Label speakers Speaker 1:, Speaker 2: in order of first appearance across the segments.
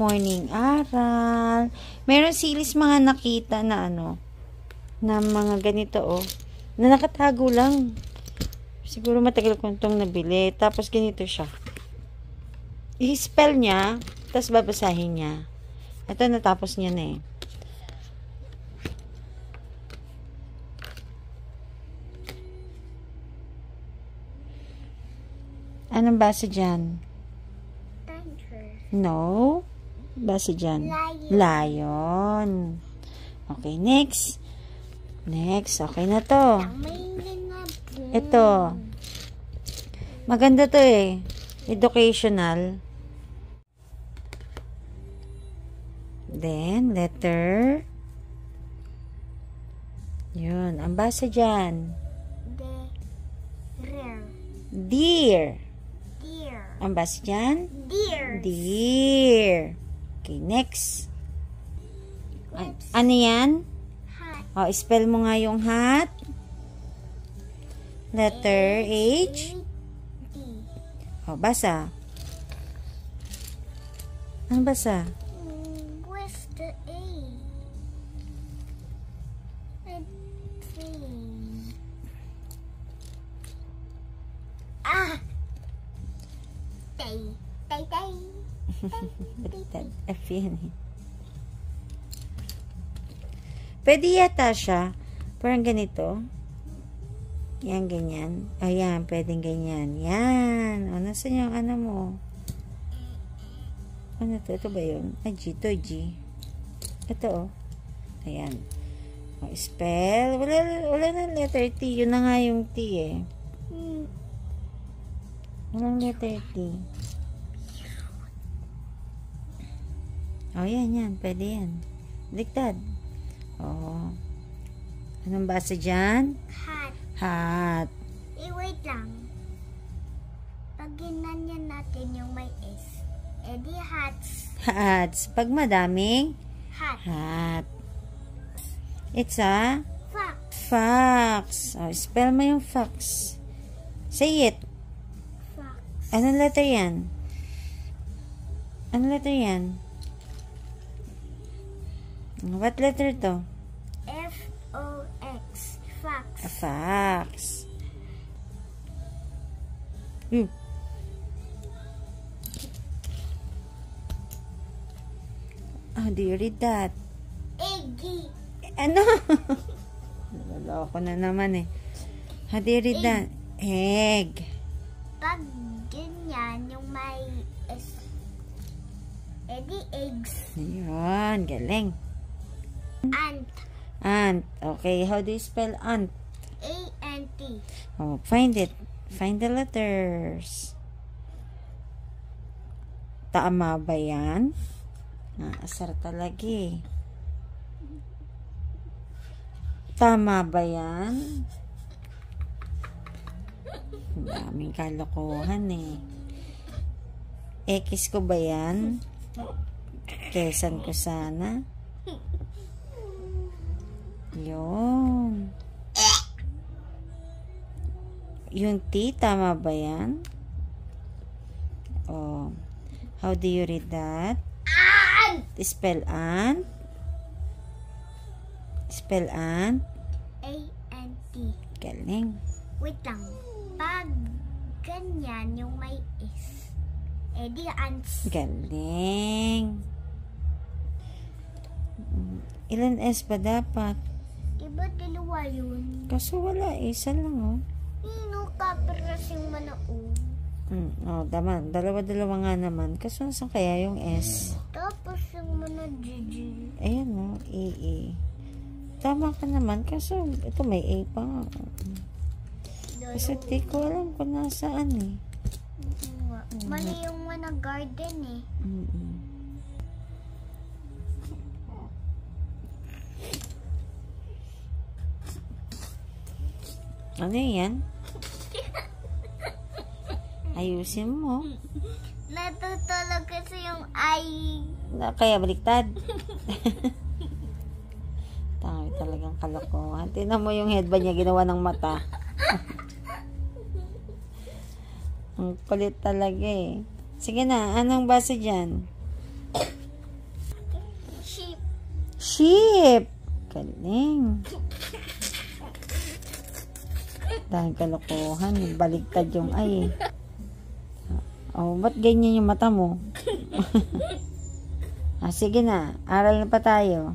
Speaker 1: morning aral. Meron si Ilis mga nakita na na mga ganito na nakatago lang. Siguro matagal ko itong nabili. Tapos ganito siya. I-spell niya, tapos babasahin niya. Ito, natapos niya na eh. Anong basa dyan? No. Basa dyan. Lion. Okay, next. Next. Okay na to. Ito. Maganda to eh. Educational. Then, letter. Yun. Ang basa dyan. Deer. Ang basa dyan? Deer. Okay, next. Ano yan? Hat. Spell mo nga yung hat. Letter H. Basa. Ano basa?
Speaker 2: Where's the A? Let's see. Tay.
Speaker 1: Baliktad. F yan eh. Pwede yata siya. Parang ganito. Yan, ganyan. Ayan, pwedeng ganyan. Yan. Nasaan yung ano mo? Ano to? Ito ba yun? G. Ito, G. Ito, Ayan. Spell. Wala na letter T. Yun na nga yung T eh. Walang letter T. Yan. Pwede yan. Baliktad. Anong basa dyan? Hat.
Speaker 2: Wait lang. Pag ginanyan natin yung may S, edi hats.
Speaker 1: Hats. Pag madaming?
Speaker 2: Hat.
Speaker 1: It's a? Fox. Spell mo yung fox. Say it.
Speaker 2: Fox.
Speaker 1: Anong letter yan? Anong letter yan? What letter to?
Speaker 2: F-O-X. Fox.
Speaker 1: A fox. Do you read that?
Speaker 2: Eggy.
Speaker 1: Ano? Naloko na naman eh. How do you read that? Egg.
Speaker 2: Pag ganyan, yung may S, edi eggs.
Speaker 1: Ayun, galing.
Speaker 2: Ant.
Speaker 1: Okay, how do you spell ant?
Speaker 2: A-N-T.
Speaker 1: Find it. Find the letters. Tama ba yan? Asar talaga eh. Tama ba yan? Daming kalokohan eh. X ko ba yan? Kesan ko sana. Yun. Yung T, tama ba yan? How do you read that? Spell ant. Spell ant.
Speaker 2: A-N-T.
Speaker 1: Galing.
Speaker 2: Wait lang. Pag ganyan yung may S, edi ants.
Speaker 1: Galing. Ilan S ba dapat?
Speaker 2: Diba dalawa yun?
Speaker 1: Kaso wala, isa lang
Speaker 2: Kapir kasing manaog.
Speaker 1: Dalawa nga naman. Kaso nasan kaya yung S?
Speaker 2: Tapos yung mana GG.
Speaker 1: Ayan E. Tama ka naman. Kaso ito may A pa nga. Kasi di ko alam kung nasaan eh.
Speaker 2: Mali yung mana garden eh.
Speaker 1: Ano yan? Ayusin mo.
Speaker 2: Natutulog kasi yung ay.
Speaker 1: Kaya baliktad. Tama talagang kalokohan. Tingnan mo yung headband niya ginawa ng mata. Ang kulit talaga eh. Sige na, anong basa dyan? Ship! Galing. Dahil kalokohan, baligtad yung ay. Oh, ba't ganyan yung mata mo? Sige na, aral na pa tayo.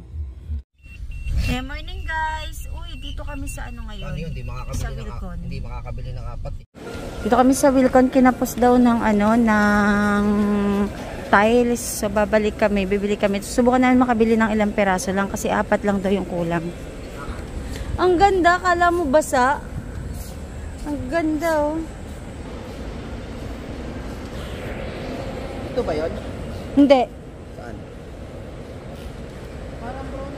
Speaker 1: Morning guys! Uy, dito kami sa ano ngayon?
Speaker 3: Ano yun?
Speaker 1: Sa Wilcon.
Speaker 3: Hindi makakabili ng apat.
Speaker 1: Dito kami sa Wilcon, kinapos daw ng ano, ng tiles. So, babalik kami, bibili kami. Subukan namin makabili ng ilang peraso lang kasi 4 lang daw yung kulang. Ang ganda, kala mo basa? Ang ganda, oh.
Speaker 3: Ito ba yun?
Speaker 1: Hindi.
Speaker 3: Saan? Parang brown.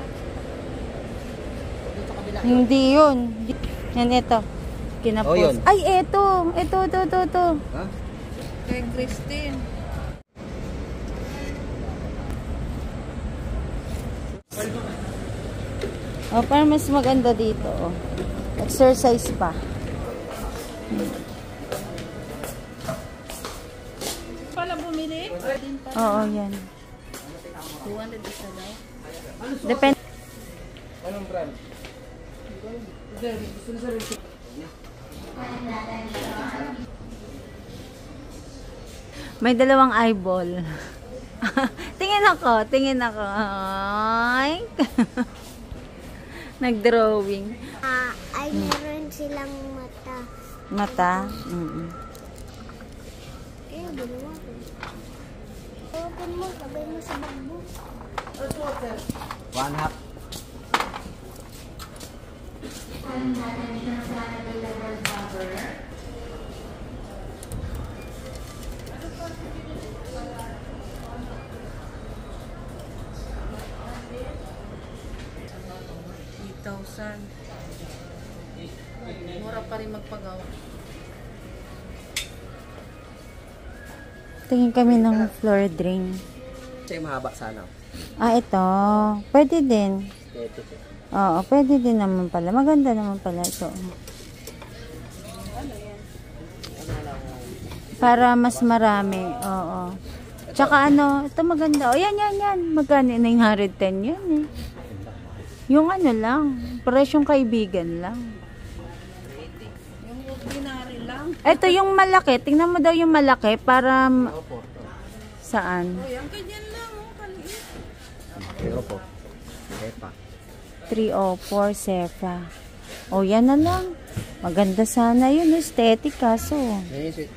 Speaker 3: Dito kabila.
Speaker 1: Hindi yun. Yan, ito. Kinapos.
Speaker 3: Oh, yun.
Speaker 1: Ay, ito. Ito.
Speaker 3: Ha?
Speaker 4: Kay Christine.
Speaker 1: Oh, parang mas maganda dito, oh. Exercise pa.
Speaker 4: Pala bumili?
Speaker 1: Oo, yan.
Speaker 4: 200 isa daw.
Speaker 1: Depende.
Speaker 3: Anong brand?
Speaker 1: May dalawang eyeball. Tingin ako. Ay. Nag-drawing.
Speaker 2: Ay meron silang mata.
Speaker 1: Mata.
Speaker 2: Eh, ginawa ko. Open mo, sabay mo sa bagbo.
Speaker 3: 1/2.
Speaker 4: Mura pa rin magpagawa.
Speaker 1: Tingin kami ng floor drain.
Speaker 3: Kasi mahaba sana.
Speaker 1: Ito. Pwede din.
Speaker 3: Aesthetic.
Speaker 1: Oo, pwede din naman pala. Maganda naman pala ito. Para mas marami. Oo. Tsaka ano, ito maganda. O, yan. Magkano? 910 yan eh. Yung ano lang. Presyong kaibigan lang.
Speaker 4: Yung ordinary lang.
Speaker 1: Ito yung malaki. Tingnan mo daw yung malaki para... Saan?
Speaker 4: Uy, ang ganyan lang. Oh, kaliit.
Speaker 3: Pero po. Epa.
Speaker 1: 304 Sephra. O, yan na lang. Maganda sana yun. Aesthetic kaso.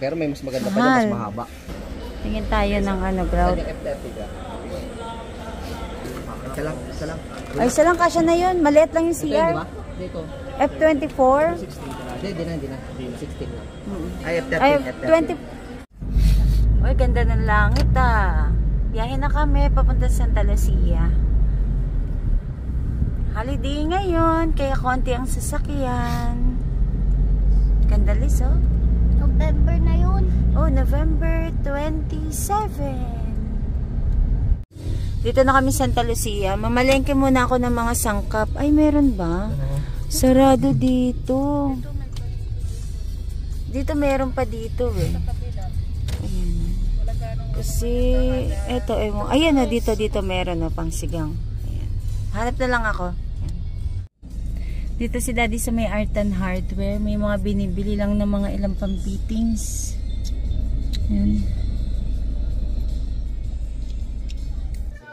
Speaker 3: Pero may mas maganda pa
Speaker 1: Mahal.
Speaker 3: dyan, mas mahaba.
Speaker 1: Tingin tayo ng ano, grout.
Speaker 3: Yung F30 ka. Isa lang.
Speaker 1: Ay, isa lang kasya na yun. Maliit lang yung
Speaker 3: Ito yun, di
Speaker 1: CR.
Speaker 3: ba? Dito.
Speaker 1: F24.
Speaker 3: 16. Hindi na. 16 lang. Ay, F30.
Speaker 1: Ay, 20. Uy, ganda ng langit Biyahe na kami papunta sa Santa Lucia. Holiday ngayon, kaya konti ang sasakyan. Ganda lis, oh.
Speaker 2: November na yun.
Speaker 1: Oh, November 27. Dito na kami Santa Lucia. Mamalengke muna ako ng mga sangkap. Ay, meron ba? Sarado dito. Dito meron pa dito eh. Ayan. Kasi, eto, ayan na, dito meron pang sigang. Ayan. Hanap na lang ako. Ayan. Dito si Daddy sa may Art and Hardware. May mga binibili lang ng mga ilang pang-fittings. Ayan.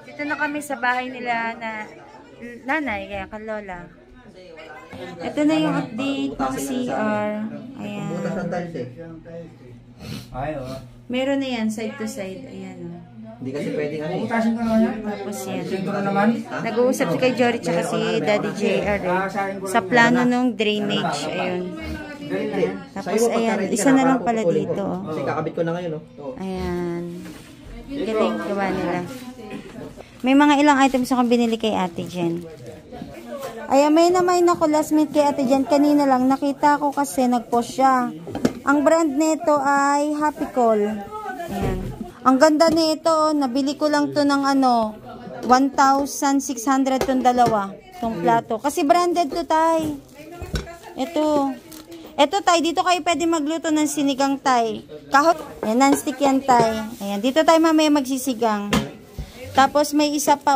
Speaker 1: Dito na kami sa bahay nila na nanay, kaya kalola. Ito na yung update ng CR. Ayan.
Speaker 3: Butas ang tiles eh.
Speaker 1: Meron na yan, side to side. Ayan o.
Speaker 3: Hindi kasi pwedeng ano eh.
Speaker 1: Tapos yan. Nag-uusap si kay Jory tsaka si Daddy JR sa plano ng drainage. Ayun. Tapos ayan, isa na lang pala dito.
Speaker 3: Kasi kakabit ko na ngayon, oh.
Speaker 1: Ayan. Galing gawa nila. May mga ilang items akong binili kay Ate Jen. Ayan, may ako last minute kay Ate Jen. Kanina lang, nakita ko kasi nag-post siya. Ang brand nito ay Happy Call. Ayan. Ang ganda nito, nabili ko lang to ng 1,600 tong dalawa. Tong plato. Kasi branded to, tay. Ito, tay. Dito kayo pwede magluto ng sinigang, tay. Kahot. Ayan, non-stick yan, tay. Ayan. Dito tayo mamaya magsisigang. Tapos may isa pa,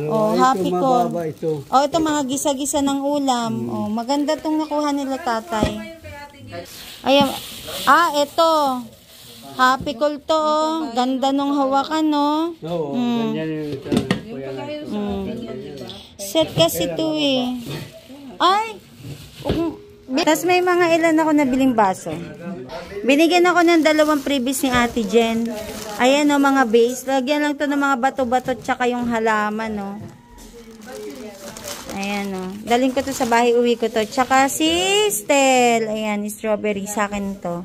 Speaker 1: Oh, happy
Speaker 5: ito,
Speaker 1: ko.
Speaker 5: mababa ito.
Speaker 1: Oh, ito mga gisa-gisa ng ulam. Oh, maganda tong nakuha nila tatay. Ayan. Ito. Happy cool to. Oh. Ganda nung hawakan, no?
Speaker 5: Oo, ganyan yung ito.
Speaker 1: Set kasi to eh. Ay! Tapos may mga ilan ako nabiling baso. Binigyan ako ng 2 previous ni Ate Jen. Ayan o, mga base. Lagyan lang to ng mga bato-bato tsaka yung halaman, no. Ayan o. Daling ko to sa bahay, uwi ko to. Tsaka si Stel. Ayan, strawberry. Sa akin to.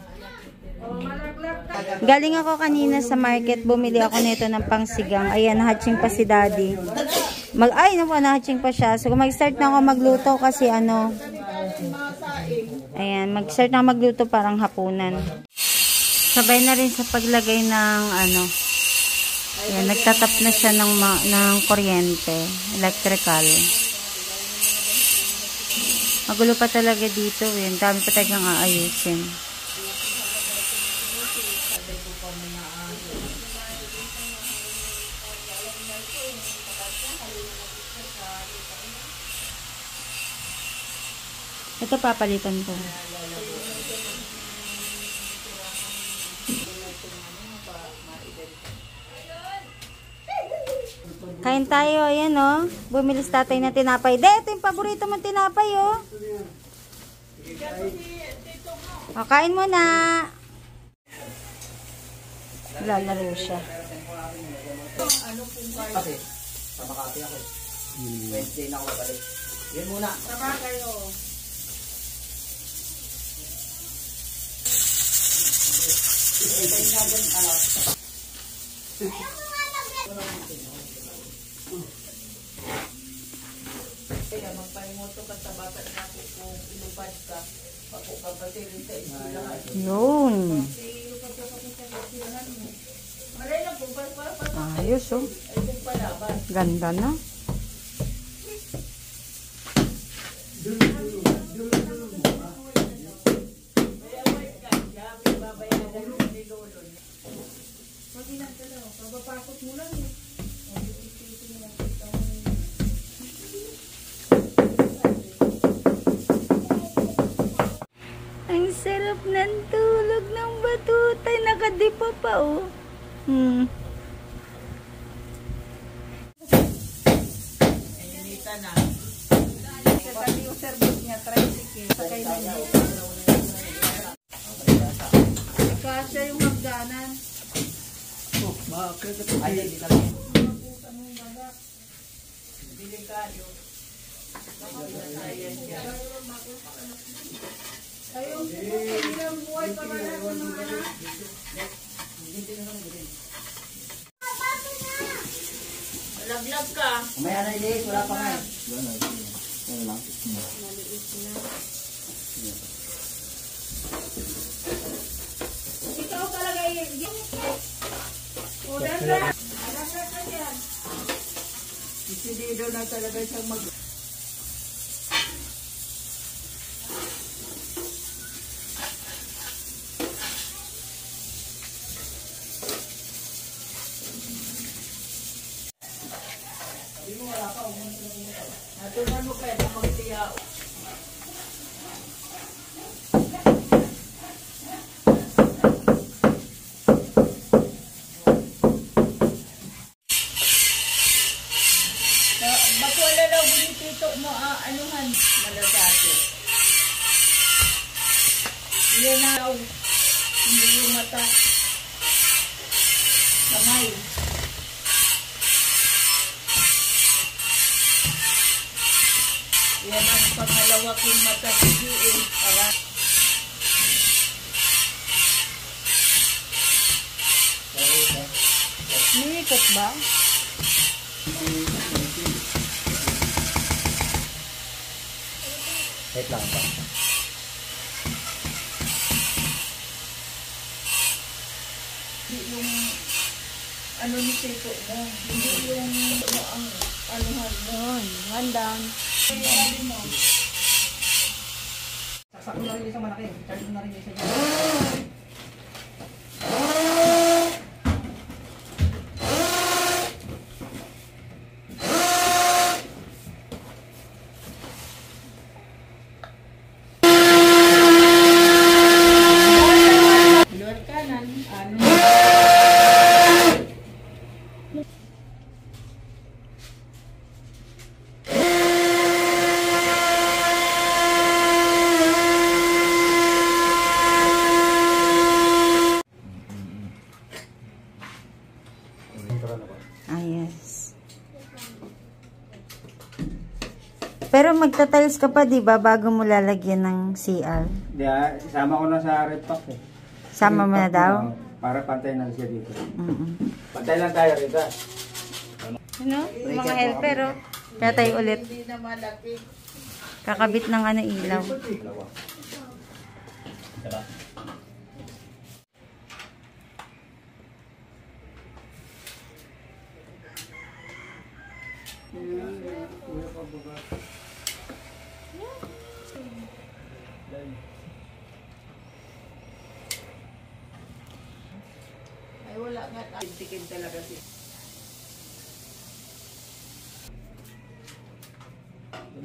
Speaker 1: Galing ako kanina sa market. Bumili ako nito ng pangsigang. Ayan, hatching pa si Daddy. Nahatching pa siya. So, mag-start na ako magluto kasi ano. Ayan, mag-start na ako magluto parang hapunan. Sabay na rin sa paglagay ng ano. Ayan, nagtatap na siya ng kuryente. Electrical. Magulo pa talaga dito. Ang dami pa talagang aayusin. Ito papalitan ko. Kain tayo, ayan o. Bumilis tatay na tinapay. Ito yung paborito mong tinapay o. O, kain mo na. Lalaro siya.
Speaker 3: Kasi, sa Makati ako. Wednesday na ako balik. Yun muna.
Speaker 4: Tama kayo. Kaya magpahingoto ka sa bata na ako kung ilupad ka. Ako kapatirin sa isulahan.
Speaker 1: Yun.
Speaker 4: Ilupad ka sa isulahan mo. Maray lang kung para
Speaker 1: Ayos o.
Speaker 4: ay kung palaban.
Speaker 1: Ganda na.
Speaker 4: Papapasok mo lang eh.
Speaker 1: Ang sarap ng tulog ng batutay. Nakadipa pa oh.
Speaker 4: Inita na. Sa dati yung service niya, tricycle. Sakay na niya. Kasya yung hagdanan.
Speaker 3: Ay, hindi kami.
Speaker 4: Delikado. Ayun, ilang buhay pa wala sa mga anak. Laglag ka.
Speaker 3: Umaya na ilis, wala pa nga.
Speaker 4: Ikaw talaga yung... Ulan na. Laglag ka dyan. Isidido na talaga siyang mag... Natunan mo kaya na magtiyaw. Bakuala daw bunitito mo anuhan malasake. Iyan na daw. Hindi yung mata. Kamay. Yan ang pangalawa kong mata bigyan para
Speaker 1: Nilikot ba?
Speaker 3: Wait lang ba?
Speaker 4: yung ano ni Tito mo, hindi yung ang anuhan mo.
Speaker 1: Yun. One down.
Speaker 4: Sabi mo,
Speaker 3: Saksak mo na rin isang malaki. Charge mo na rin isa dyan.
Speaker 1: Pero magta-tiles ka pa, di ba, bago mo lalagyan ng CR?
Speaker 5: Di, isama ko na sa red pack eh.
Speaker 1: Sama mo na
Speaker 5: Red pack
Speaker 1: daw?
Speaker 5: Para pantay na siya dito.
Speaker 1: Mm-mm.
Speaker 5: Pantay lang tayo rito.
Speaker 1: Ano? Yung mga helper, oh. Kaya tayo ulit.
Speaker 4: Hindi na malaki.
Speaker 1: Kakabit ng ano ilaw.
Speaker 3: Dalawa. Diba?
Speaker 4: Ay wala nga. Tikim talaga siya.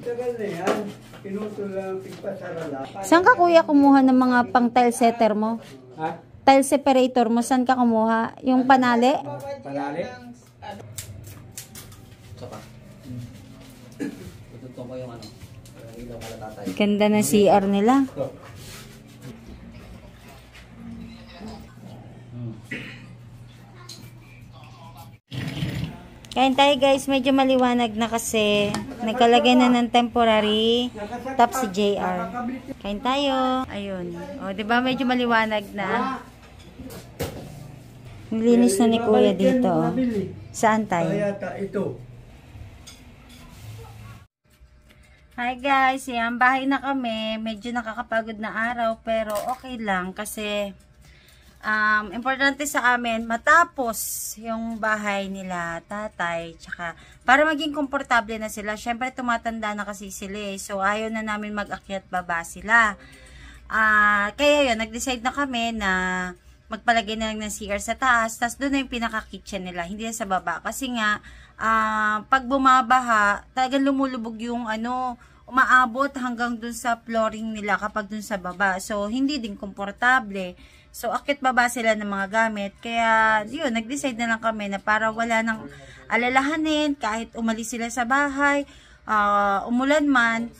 Speaker 5: Tagal na yan. Pinutol lang pigpasarala.
Speaker 1: Saan ka, kuya, kumuha ng mga pang tile setter mo?
Speaker 5: Ha?
Speaker 1: Tile separator mo, saan ka kumuha? Yung panali?
Speaker 5: Panali?
Speaker 3: Isa pa. Tutugtong ko yung ano. Yung ilaw kala tatay.
Speaker 1: Ganda ng CR nila. Kain tayo guys, medyo maliwanag na kasi nagkalagay na ng temporary top si JR. Kain tayo. Ayun. O, diba medyo maliwanag na. Nilinis na ni kuya dito. Oh. Saan tayo?
Speaker 5: Kaya ito.
Speaker 1: Hi guys, yan, bahay na kami. Medyo nakakapagod na araw pero okay lang kasi importante sa amin matapos yung bahay nila tatay tsaka para maging komportable na sila. Syempre tumatanda na kasi sila eh. So ayaw na namin mag-akyat baba sila. Kaya yun, nag-decide na kami na magpalagay na lang ng CR sa taas, tas doon na yung pinaka-kitchen nila, hindi na sa baba. Kasi nga, pag bumabaha, talagang lumulubog yung ano, umaabot hanggang dun sa flooring nila kapag dun sa baba. So, hindi din komportable. So, akit baba sila ng mga gamit. Kaya, yun, nag-decide na lang kami na para wala nang alalahanin, kahit umalis sila sa bahay, umulan man,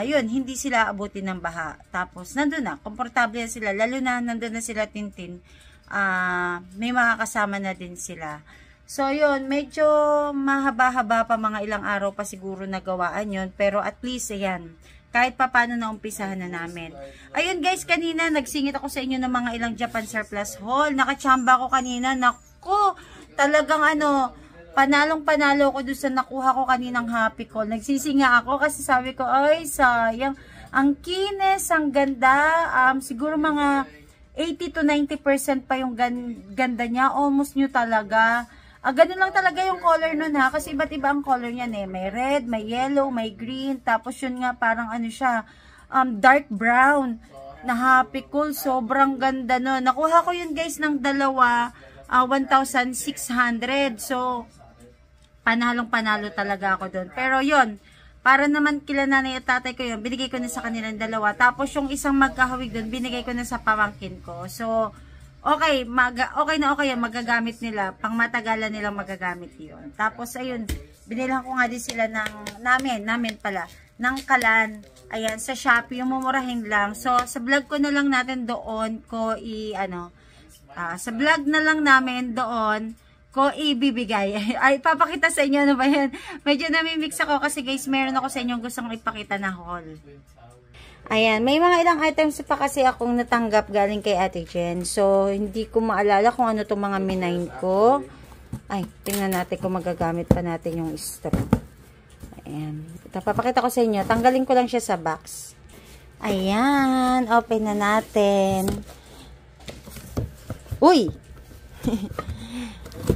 Speaker 1: yun, hindi sila abutin ng baha. Tapos, nandun na, komportable na sila. Lalo na, nandun na sila Tintin. May mga kasama na din sila. So, yun, medyo mahaba-haba pa, mga ilang araw pa siguro nagawaan yun. Pero at least, ayan, kahit pa paano na umpisahan na namin. Ayun guys, kanina, nagsingit ako sa inyo ng mga ilang Japan surplus haul. Nakachamba ko kanina. Naku, talagang ano, panalong-panalo ko doon sa nakuha ko kaninang happy call. Nagsisinga ako kasi sabi ko, ay, sayang. Ang kinis, ang ganda. Siguro mga 80 to 90% pa yung ganda niya. Almost new talaga. Ganun lang talaga yung color nun ha. Kasi iba't iba ang color niyan eh. May red, may yellow, may green. Tapos yun nga parang ano siya, dark brown na happy call. Sobrang ganda nun. Nakuha ko yun guys ng dalawa, 1,600. So, panalong-panalo talaga ako doon. Pero yun, para naman kila nanay at tatay ko yun, binigay ko na sa kanilang dalawa. Tapos yung isang magkahawig doon, binigay ko na sa pamangkin ko. So, okay, okay na okay yan, magagamit nila. Pang matagalan nilang magagamit yun. Tapos, ayun, binilhan ko nga din sila namin pala, ng kalan. Ayan, sa Shopee, yung mumurahin lang. So, sa vlog ko na lang natin doon ko sa vlog na lang namin doon ko ibibigay. Ay, papakita sa inyo, ano ba yan? Medyo namimix ako kasi guys, meron ako sa inyo gustong ipakita na haul. Ayan, may mga ilang items pa kasi akong natanggap galing kay Ate Jen. So, hindi ko maalala kung ano itong mga minain ko. Ay, tingnan natin kung magagamit pa natin yung straw. Ayan. Ito, papakita ko sa inyo. Tanggalin ko lang siya sa box. Ayan, open na natin. Uy!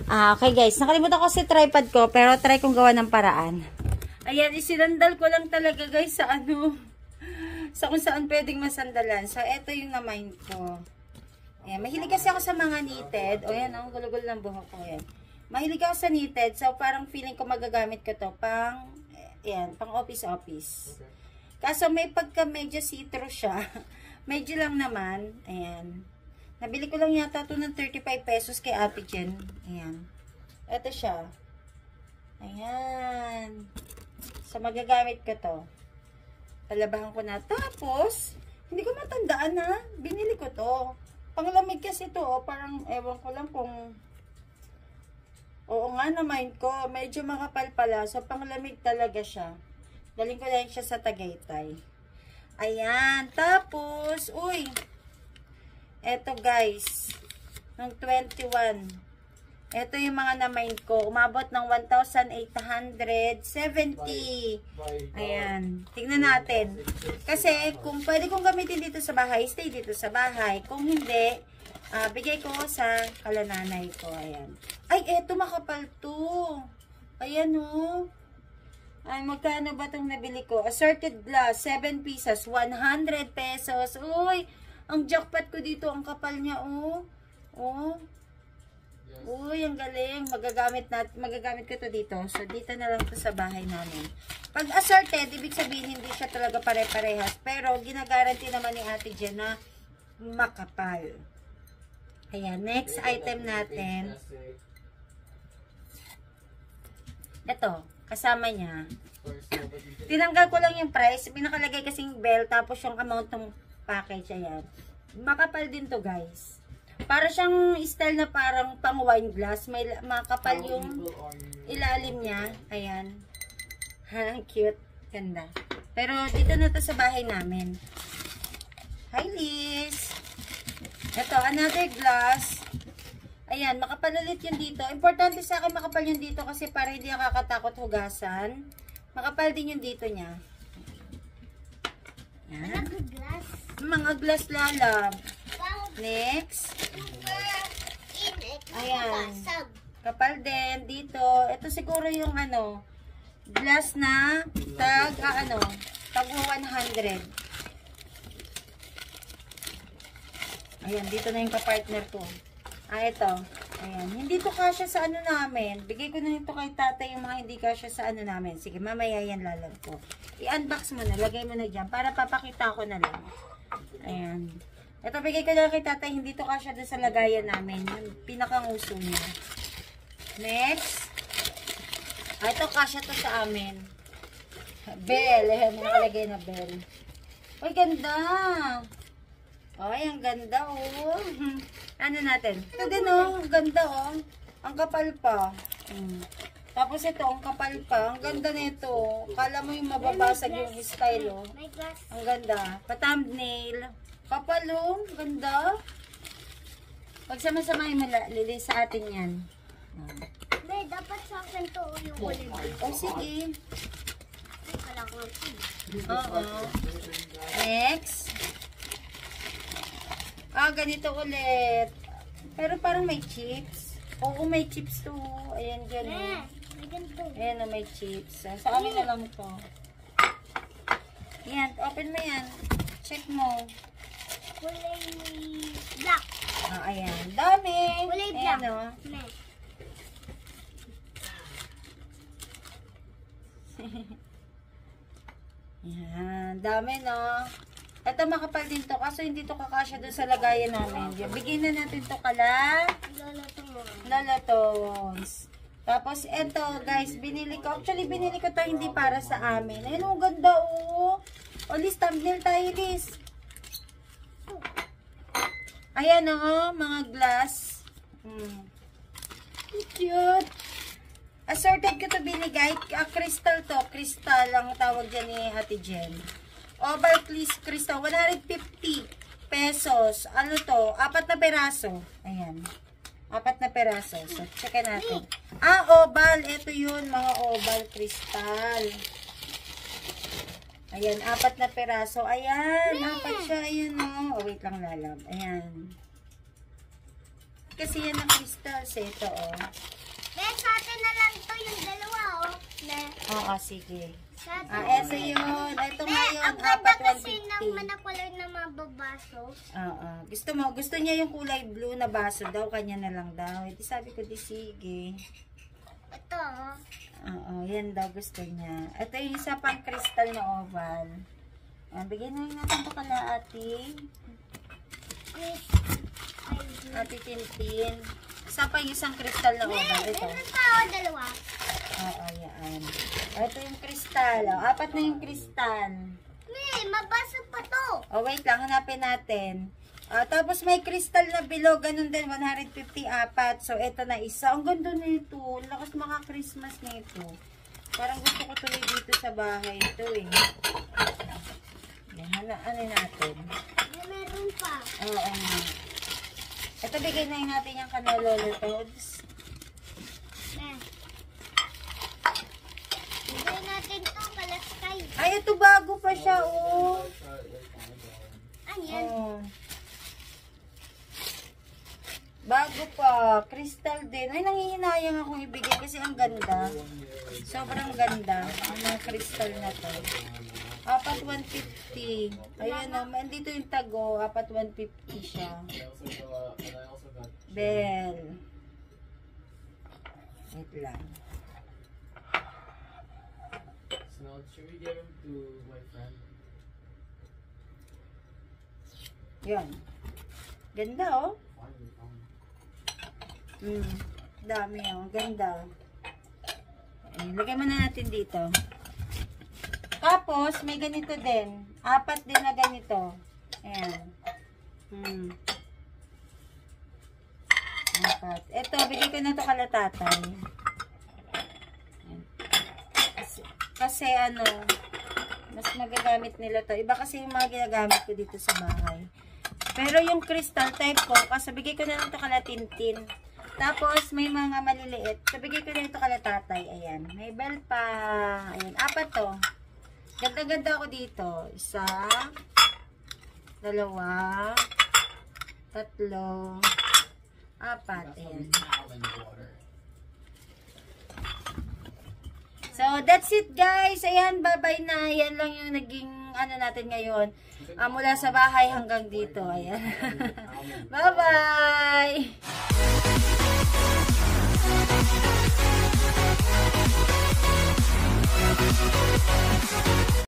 Speaker 1: Okay guys, nakalimutan ko si tripod ko, pero try kong gawa ng paraan. Ayan, isinandal ko lang talaga guys sa sa kung saan pwedeng masandalan. So, eto yung na-mind ko. Ayan, mahilig kasi ako sa mga knitted. O yan, ang gulo-gulo ng buhok ko yan. Mahilig ako sa knitted, so parang feeling ko magagamit ko to pang office-office. Kaso may pagka medyo see-through siya. Medyo lang naman. Ayan. Nabili ko lang yata ito ng 35 pesos kay Ate Jen. Ayan. Ito siya. Ayan. So, magagamit ko to. Palabahan ko na. Tapos, hindi ko matandaan ha. Binili ko to. Panglamig kasi to. Parang, ewan ko lang kung... Oo nga, na-mind ko. Medyo makapal pala. So, panglamig talaga siya. Daling ko lang siya sa Tagaytay. Ayan. Tapos, uy. Eto guys. Nung 21. Eto yung mga na-mine ko. Umabot ng 1,870. Ayan. Tingnan natin. Kasi, kung pwede kong gamitin dito sa bahay, stay dito sa bahay. Kung hindi, bigay ko sa kalananay ko. Ayan. Ay, eto makapal to. Ayan o. Ay, magkano ba itong nabili ko? Assorted glass, 7 pieces, 100 pesos. Uy, ang jackpot ko dito, ang kapal niya, oh. Oh. Uy, ang galing. Magagamit ko to dito. So, dito na lang to sa bahay namin. Pag assorted, ibig sabihin, hindi siya talaga pare-parehas. Pero, ginagaranti naman ni Ate Jen na makapal. Ayan, next item natin. Ito, kasama niya. Tinanggal ko lang yung price. Pinakalagay kasing bell, tapos yung amount ng package. Ayan. Makapal din to, guys. Para siyang style na parang pang wine glass. May makapal yung ilalim niya. Ayan. Ha, cute. Ganda. Pero dito na to sa bahay namin. Hi, Liz. Ito, another glass. Ayan, makapal ulit yun dito. Importante sa akin makapal yun dito kasi para hindi nakakatakot hugasan. Makapal din yung dito niya. Ayan. Mga glass lalab. Next. Ayan. Kapal din dito. Ito siguro yung ano, glass na tag 100. Ayan, dito na yung kapartner ko. Ito. Ayan. Hindi to kasya sa ano namin. Bigay ko na ito kay tatay yung mga hindi kasya sa ano namin. Sige, mamaya yan lalab ko. I-unbox mo na. Lagay mo na dyan. Para papakita ko na lang. Ayan. Ito, bigay ko na kay tatay. Hindi to kasya doon sa lagayan namin. Yung pinakanguso niya. Next. Ito, kasya to sa amin. Bell. Ayan, nakalagay na bell. Uy, ganda. Ay, ang ganda, oh. Ano natin? Ito din, oh. Ang ganda, oh. Ang kapal pa. Tapos ito, ang kapal pa. Ang ganda nito. Kala mo yung mababasag yung style, oh. Ang ganda. Pa-thumbnail. Kapal, oh. Ganda. Pagsama-samahin mo, Lili, sa atin yan.
Speaker 2: May dapat sa akin to yung kulay.
Speaker 1: Oh, sige.
Speaker 2: Kailangan.
Speaker 1: Oo. Next. Ganito ulit. Pero parang may chips. Oo, may chips to. Ayan, gano'n.
Speaker 2: May ganito.
Speaker 1: Ayan na may chips. Sa amin na lang to. Ayan, open mo yan. Check mo.
Speaker 2: Kulay black.
Speaker 1: Ayan. Dami.
Speaker 2: Kulay
Speaker 1: Ayan,
Speaker 2: black.
Speaker 1: oh.
Speaker 2: May.
Speaker 1: Yan. Dami, no? Ito makapal din to. Kaso hindi to kakasya doon sa lagayan namin. Bigyan na natin to kala.
Speaker 2: Lalato mo.
Speaker 1: Lalatos. Tapos, ito, guys, binili ko. Actually, binili ko to hindi para sa amin. Ayun, ang ganda, oh. O, Liz, thumbnail tayo, Liz. Ayan, oh, mga glass. Cute. Assorted ko to binigay. Crystal to. Crystal ang tawag dyan ni Ate Jen. Oval crystal. 150 pesos. Ano to? 4 na peraso. Ayan. 4 na peraso. So, check natin. Oval. Ito yun. Mga oval crystal. Ayan. 4 na peraso. Ayan. 4 siya. Ayan, oh. Wait lang, lalab. Ayan. Kasi yan ang crystals. Ito, oh.
Speaker 2: Sa atin na lang to yung dalawa, oh.
Speaker 1: Oo, sige.
Speaker 2: Sa atin.
Speaker 1: Ito yun. Ito nga yun.
Speaker 2: Ang ganda kasi
Speaker 1: 4,150.
Speaker 2: naman na kulay na mababaso.
Speaker 1: Oo. Gusto niya yung kulay blue na baso daw. Kanya na lang daw. Ito sabi ko, di sige.
Speaker 2: Ito, oh.
Speaker 1: Oo, yan daw gusto niya. Ito yung isa pang crystal na oval. Bigyan na natin ito kala Ate Tintin. Isa pa yung isang crystal na oval. Ito.
Speaker 2: Meron pa, oh, dalawa.
Speaker 1: Oo, yan. Ito yung crystal. 4 na yung crystal.
Speaker 2: May, mabasa pa to.
Speaker 1: Wait lang. Hanapin natin. Tapos may crystal na bilog. Ganun din. 150 apat. So, ito na isa. Ang ganda nito. Lakas maka-Christmas nito. Parang gusto ko tuloy dito sa bahay ito eh. Yan, ano natin?
Speaker 2: May meron pa.
Speaker 1: Oo. Ito, bigay na natin yung kanololo toads.
Speaker 2: Bigay natin to kalaskay.
Speaker 1: Ay, ito bago pa siya, oh.
Speaker 2: Ano yan?
Speaker 1: Oh. Bago pa. Crystal din. Ay, nangihinayang akong ibigay kasi ang ganda. Sobrang ganda. Ang mga crystal na to. Apat 150. Ayan o. Andito yung tago. Apat 150 siya. Bell. Wait lang.
Speaker 3: So now, should we give him to my friend?
Speaker 1: Yan. Ganda oh. Dami oh. Ganda. Ayan, lagay mo na natin dito. Tapos, may ganito din. Apat din na ganito. Ayan. Apat. Ito, bigay ko na to kala tatay. Ayan. Kasi ano, mas magagamit nila to. Iba kasi yung mga ginagamit ko dito sa bahay. Pero yung crystal type ko, kasi bigay ko na lang to kala Tintin. Tapos, may mga maliliit. So, bigay ko na ito kala tatay. Ayan. May bell pa. Ayan. Apat to. Ganda-ganda ako dito. Isa, dalawa, tatlo, apat. Ayan. So, that's it guys. Ayan, bye-bye na. Ayan lang yung naging ano natin ngayon. Mula sa bahay hanggang dito. Ayan. Bye-bye!